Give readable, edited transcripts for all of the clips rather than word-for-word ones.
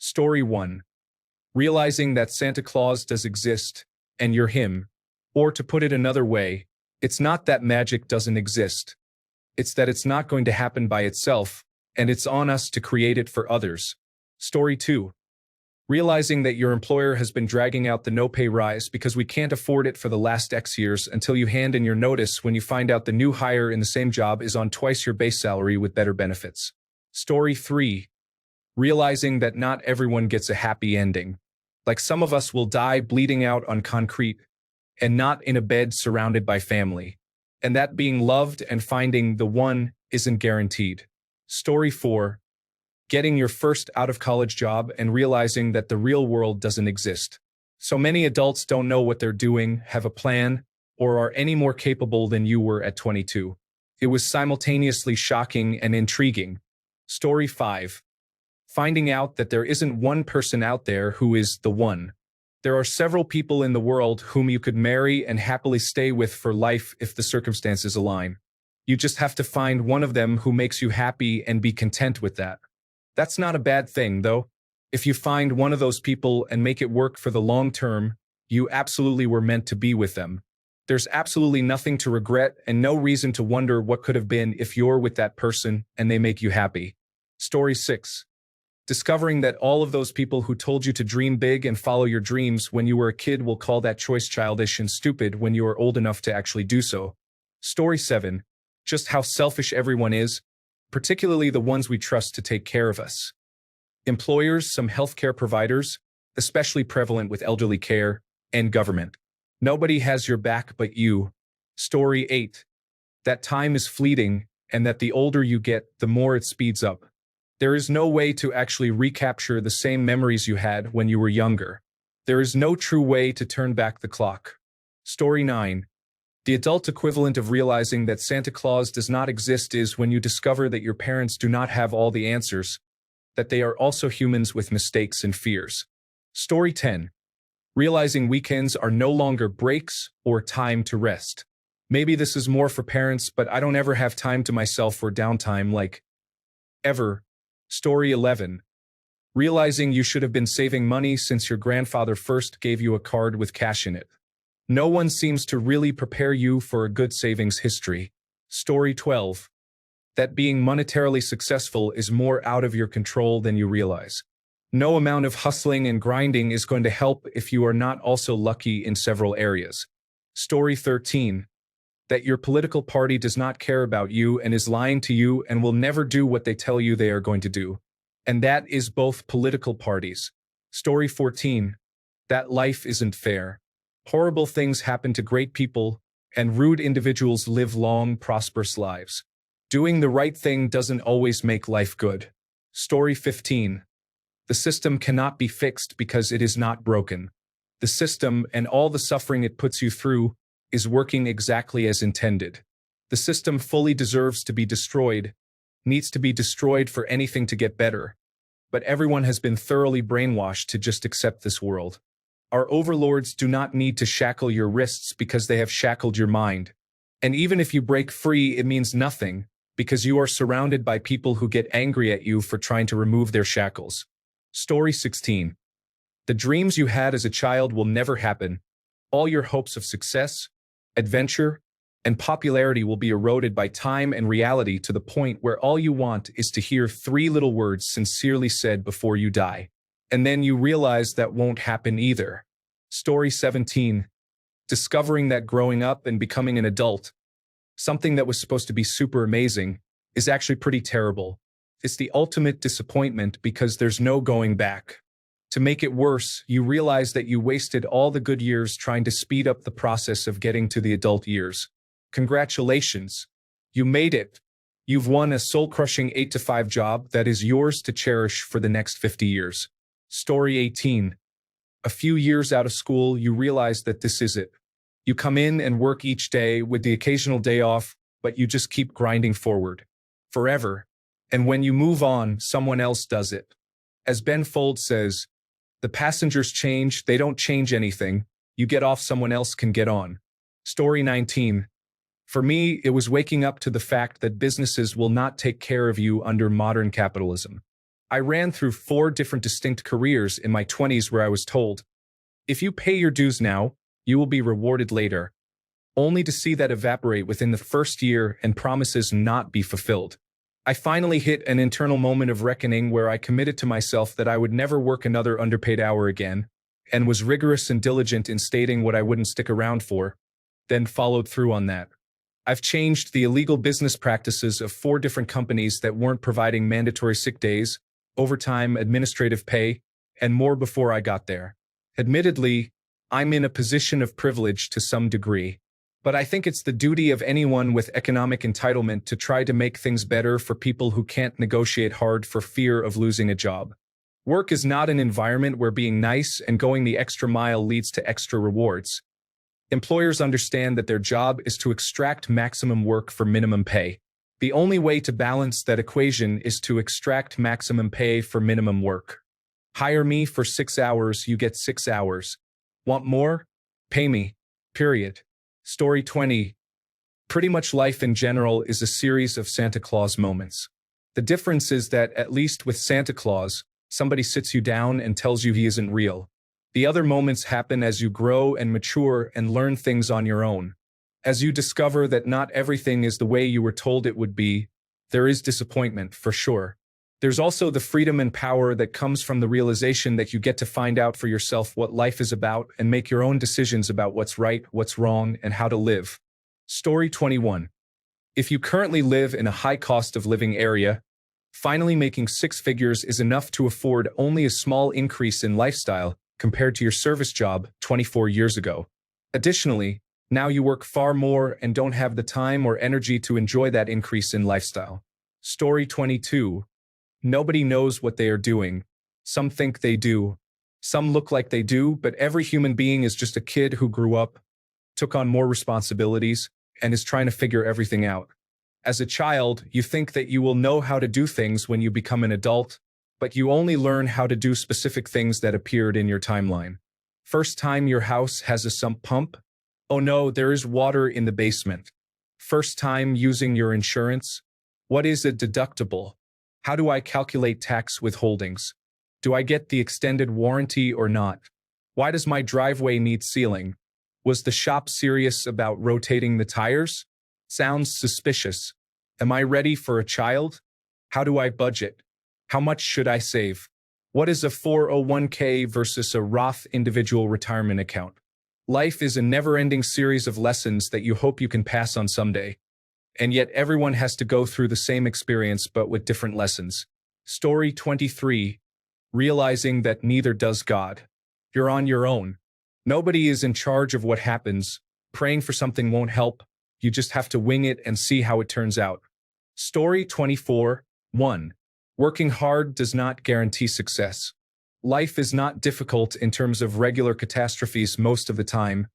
Story 1. Realizing that Santa Claus does exist, and you're him. Or to put it another way, it's not that magic doesn't exist. It's that it's not going to happen by itself, and it's on us to create it for others. Story 2. Realizing that your employer has been dragging out the no-pay rise because we can't afford it for the last X years until you hand in your notice when you find out the new hire in the same job is on twice your base salary with better benefits. Story 3. Realizing that not everyone gets a happy ending. Like some of us will die bleeding out on concrete and not in a bed surrounded by family. And that being loved and finding the one isn't guaranteed. Story 4. Getting your first out-of-college job and realizing that the real world doesn't exist. So many adults don't know what they're doing, have a plan, or are any more capable than you were at 22. It was simultaneously shocking and intriguing. Story 5. Finding out that there isn't one person out there who is the one. There are several people in the world whom you could marry and happily stay with for life if the circumstances align. You just have to find one of them who makes you happy and be content with that. That's not a bad thing, though. If you find one of those people and make it work for the long term, you absolutely were meant to be with them. There's absolutely nothing to regret and no reason to wonder what could have been if you're with that person and they make you happy. Story 6. Discovering that all of those people who told you to dream big and follow your dreams when you were a kid will call that choice childish and stupid when you are old enough to actually do so. Story 7. Just how selfish everyone is, particularly the ones we trust to take care of us. Employers, some healthcare providers, especially prevalent with elderly care, and government. Nobody has your back but you. Story 8. That time is fleeting, and that the older you get, the more it speeds up. There is no way to actually recapture the same memories you had when you were younger. There is no true way to turn back the clock. Story 9. The adult equivalent of realizing that Santa Claus does not exist is when you discover that your parents do not have all the answers, that they are also humans with mistakes and fears. Story 10. Realizing weekends are no longer breaks or time to rest. Maybe this is more for parents, but I don't ever have time to myself or downtime like ever. Story 11. Realizing you should have been saving money since your grandfather first gave you a card with cash in it. No one seems to really prepare you for a good savings history. Story 12. That being monetarily successful is more out of your control than you realize. No amount of hustling and grinding is going to help if you are not also lucky in several areas. Story 13. That your political party does not care about you and is lying to you and will never do what they tell you they are going to do. And that is both political parties. Story 14. That life isn't fair. Horrible things happen to great people, and rude individuals live long, prosperous lives. Doing the right thing doesn't always make life good. Story 15. The system cannot be fixed because it is not broken. The system and all the suffering it puts you through is working exactly as intended. The system fully deserves to be destroyed, needs to be destroyed for anything to get better. But everyone has been thoroughly brainwashed to just accept this world. Our overlords do not need to shackle your wrists because they have shackled your mind. And even if you break free, it means nothing, because you are surrounded by people who get angry at you for trying to remove their shackles. Story 16. The dreams you had as a child will never happen. All your hopes of success, adventure, and popularity will be eroded by time and reality to the point where all you want is to hear 3 little words sincerely said before you die. And then you realize that won't happen either. Story 17. Discovering that growing up and becoming an adult, something that was supposed to be super amazing, is actually pretty terrible. It's the ultimate disappointment because there's no going back. To make it worse, you realize that you wasted all the good years trying to speed up the process of getting to the adult years. Congratulations. You made it. You've won a soul-crushing 8-to-5 job that is yours to cherish for the next 50 years. Story 18. A few years out of school, you realize that this is it. You come in and work each day with the occasional day off, but you just keep grinding forward. Forever. And when you move on, someone else does it. As Ben Folds says, the passengers change, they don't change anything. You get off, someone else can get on. Story 19. For me, it was waking up to the fact that businesses will not take care of you under modern capitalism. I ran through 4 different distinct careers in my 20s where I was told, if you pay your dues now, you will be rewarded later, only to see that evaporate within the first year and promises not be fulfilled. I finally hit an internal moment of reckoning where I committed to myself that I would never work another underpaid hour again, and was rigorous and diligent in stating what I wouldn't stick around for, then followed through on that. I've changed the illegal business practices of 4 different companies that weren't providing mandatory sick days, overtime, administrative pay, and more before I got there. Admittedly, I'm in a position of privilege to some degree, but I think it's the duty of anyone with economic entitlement to try to make things better for people who can't negotiate hard for fear of losing a job. Work is not an environment where being nice and going the extra mile leads to extra rewards. Employers understand that their job is to extract maximum work for minimum pay. The only way to balance that equation is to extract maximum pay for minimum work. Hire me for 6 hours, you get 6 hours. Want more? Pay me. Period. Story 20. Pretty much life in general is a series of Santa Claus moments. The difference is that, at least with Santa Claus, somebody sits you down and tells you he isn't real. The other moments happen as you grow and mature and learn things on your own. As you discover that not everything is the way you were told it would be, there is disappointment, for sure. There's also the freedom and power that comes from the realization that you get to find out for yourself what life is about and make your own decisions about what's right, what's wrong, and how to live. Story 21. If you currently live in a high cost of living area, finally making 6 figures is enough to afford only a small increase in lifestyle compared to your service job 24 years ago. Additionally, now you work far more and don't have the time or energy to enjoy that increase in lifestyle. Story 22. Nobody knows what they are doing. Some think they do. Some look like they do, but every human being is just a kid who grew up, took on more responsibilities, and is trying to figure everything out. As a child, you think that you will know how to do things when you become an adult, but you only learn how to do specific things that appeared in your timeline. First time your house has a sump pump? Oh no, there is water in the basement. First time using your insurance? What is a deductible? How do I calculate tax withholdings? Do I get the extended warranty or not? Why does my driveway need sealing? Was the shop serious about rotating the tires? Sounds suspicious. Am I ready for a child? How do I budget? How much should I save? What is a 401k versus a Roth individual retirement account? Life is a never-ending series of lessons that you hope you can pass on someday. And yet everyone has to go through the same experience but with different lessons. Story 23. Realizing that neither does God. You're on your own. Nobody is in charge of what happens. Praying for something won't help. You just have to wing it and see how it turns out. Story 24. 1. Working hard does not guarantee success. Life is not difficult in terms of regular catastrophes most of the time.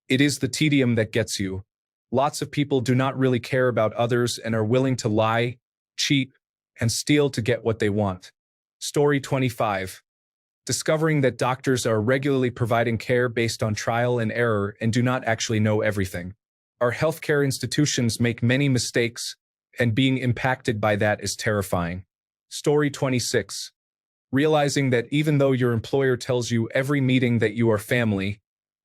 It is the tedium that gets you. Lots of people do not really care about others and are willing to lie, cheat, and steal to get what they want. Story 25. Discovering that doctors are regularly providing care based on trial and error and do not actually know everything. Our healthcare institutions make many mistakes, and being impacted by that is terrifying. Story 26. Realizing that even though your employer tells you every meeting that you are family,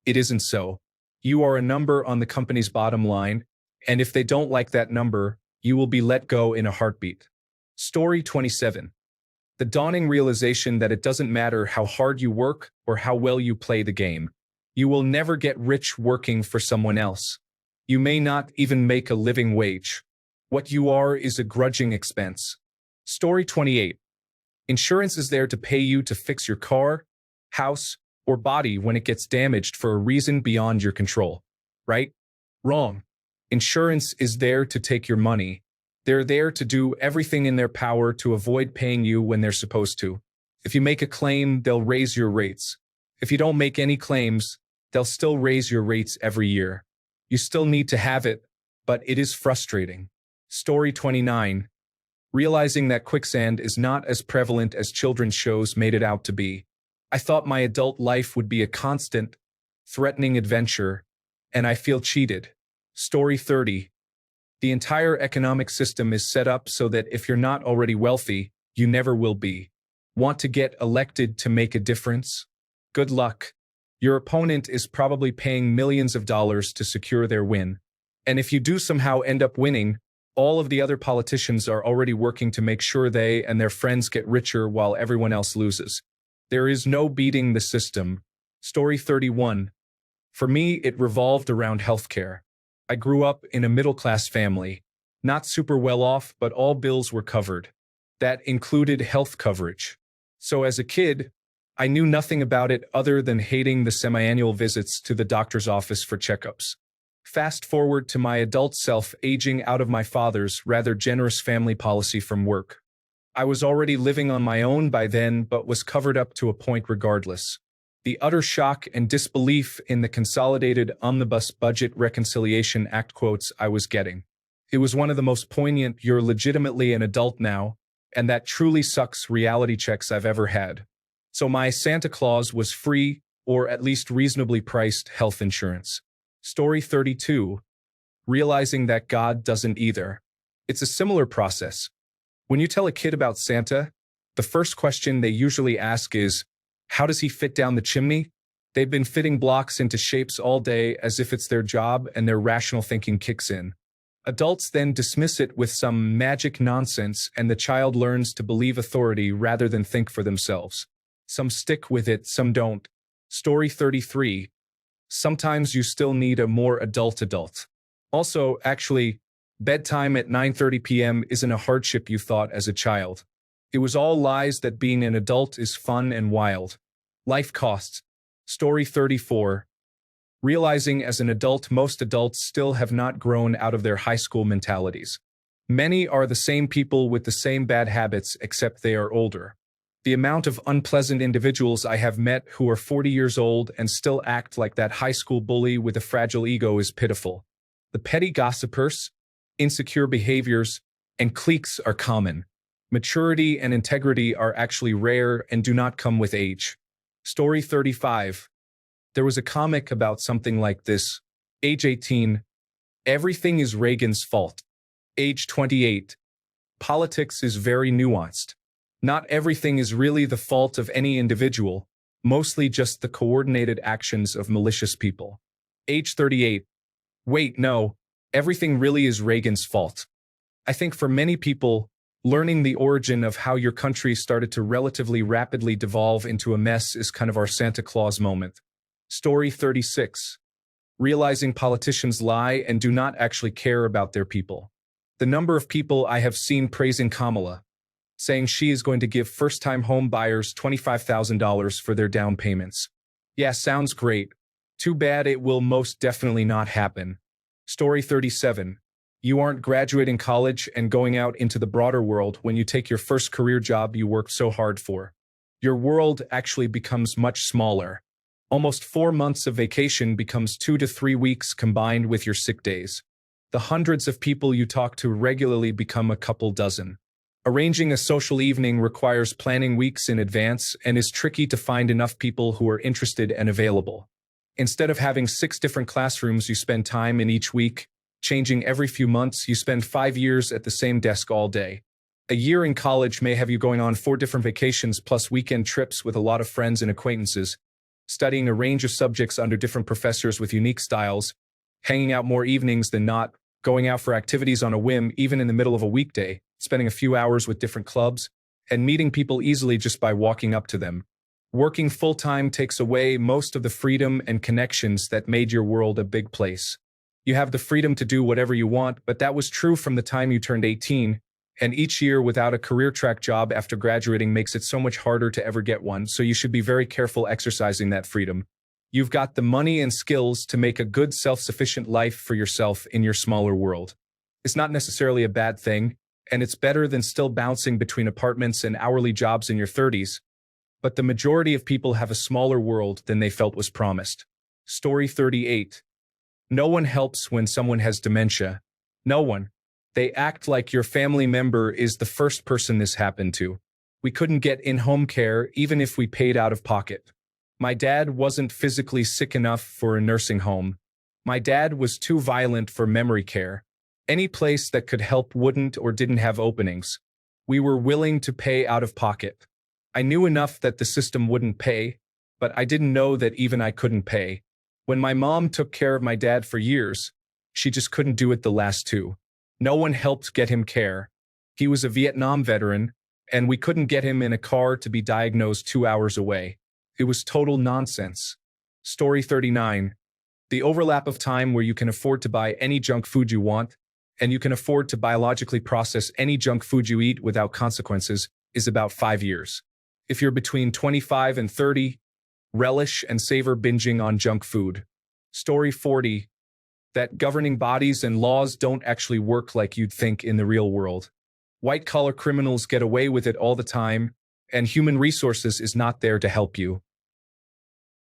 it isn't so. You are a number on the company's bottom line, and if they don't like that number, you will be let go in a heartbeat. Story 27. The dawning realization that it doesn't matter how hard you work or how well you play the game. You will never get rich working for someone else. You may not even make a living wage. What you are is a grudging expense. Story 28. Insurance is there to pay you to fix your car, house, or body when it gets damaged for a reason beyond your control. Right? Wrong. Insurance is there to take your money. They're there to do everything in their power to avoid paying you when they're supposed to. If you make a claim, they'll raise your rates. If you don't make any claims, they'll still raise your rates every year. You still need to have it, but it is frustrating. Story 29. Realizing that quicksand is not as prevalent as children's shows made it out to be. I thought my adult life would be a constant, threatening adventure, and I feel cheated. Story 30. The entire economic system is set up so that if you're not already wealthy, you never will be. Want to get elected to make a difference? Good luck. Your opponent is probably paying millions of dollars to secure their win. And if you do somehow end up winning, all of the other politicians are already working to make sure they and their friends get richer while everyone else loses. There is no beating the system. Story 31. For me, it revolved around healthcare. I grew up in a middle-class family. Not super well off, but all bills were covered. That included health coverage. So as a kid, I knew nothing about it other than hating the semi-annual visits to the doctor's office for checkups. Fast forward to my adult self aging out of my father's rather generous family policy from work. I was already living on my own by then, but was covered up to a point regardless. The utter shock and disbelief in the Consolidated Omnibus Budget Reconciliation Act quotes I was getting. It was one of the most poignant "you're legitimately an adult now, and that truly sucks" reality checks I've ever had. So my Santa Claus was free, or at least reasonably priced, health insurance. Story 32. Realizing that God doesn't either. It's a similar process. When you tell a kid about Santa, the first question they usually ask is, how does he fit down the chimney? They've been fitting blocks into shapes all day as if it's their job, and their rational thinking kicks in. Adults then dismiss it with some magic nonsense, and the child learns to believe authority rather than think for themselves. Some stick with it, some don't. Story 33. Sometimes you still need a more adult. Also, actually, bedtime at 9:30 p.m. isn't a hardship you thought as a child. It was all lies that being an adult is fun and wild. Life costs. Story 34. Realizing as an adult most adults still have not grown out of their high school mentalities. Many are the same people with the same bad habits, except they are older. The amount of unpleasant individuals I have met who are 40 years old and still act like that high school bully with a fragile ego is pitiful. The petty gossipers, insecure behaviors, and cliques are common. Maturity and integrity are actually rare and do not come with age. Story 35. There was a comic about something like this. Age 18. Everything is Reagan's fault. Age 28. Politics is very nuanced. Not everything is really the fault of any individual, mostly just the coordinated actions of malicious people. Age 38. Wait, no, everything really is Reagan's fault. I think for many people, learning the origin of how your country started to relatively rapidly devolve into a mess is kind of our Santa Claus moment. Story 36. Realizing politicians lie and do not actually care about their people. The number of people I have seen praising Kamala, saying she is going to give first-time home buyers $25,000 for their down payments. Yeah, sounds great. Too bad it will most definitely not happen. Story 37. You aren't graduating college and going out into the broader world when you take your first career job you worked so hard for. Your world actually becomes much smaller. Almost 4 months of vacation becomes 2 to 3 weeks combined with your sick days. The hundreds of people you talk to regularly become a couple dozen. Arranging a social evening requires planning weeks in advance and is tricky to find enough people who are interested and available. Instead of having 6 different classrooms you spend time in each week, changing every few months, you spend 5 years at the same desk all day. A year in college may have you going on 4 different vacations plus weekend trips with a lot of friends and acquaintances, studying a range of subjects under different professors with unique styles, hanging out more evenings than not, going out for activities on a whim even in the middle of a weekday, spending a few hours with different clubs, and meeting people easily just by walking up to them. Working full-time takes away most of the freedom and connections that made your world a big place. You have the freedom to do whatever you want, but that was true from the time you turned 18, and each year without a career track job after graduating makes it so much harder to ever get one, so you should be very careful exercising that freedom. You've got the money and skills to make a good self-sufficient life for yourself in your smaller world. It's not necessarily a bad thing, and it's better than still bouncing between apartments and hourly jobs in your 30s, but the majority of people have a smaller world than they felt was promised. Story 38. No one helps when someone has dementia. No one. They act like your family member is the first person this happened to. We couldn't get in-home care even if we paid out of pocket. My dad wasn't physically sick enough for a nursing home. My dad was too violent for memory care. Any place that could help wouldn't or didn't have openings. We were willing to pay out of pocket. I knew enough that the system wouldn't pay, but I didn't know that even I couldn't pay. When my mom took care of my dad for years, she just couldn't do it the last two. No one helped get him care. He was a Vietnam veteran, and we couldn't get him in a car to be diagnosed 2 hours away. It was total nonsense. Story 39. The overlap of time where you can afford to buy any junk food you want, and you can afford to biologically process any junk food you eat without consequences, is about 5 years. If you're between 25 and 30, relish and savor binging on junk food. Story 40. That governing bodies and laws don't actually work like you'd think in the real world. White-collar criminals get away with it all the time, and human resources is not there to help you.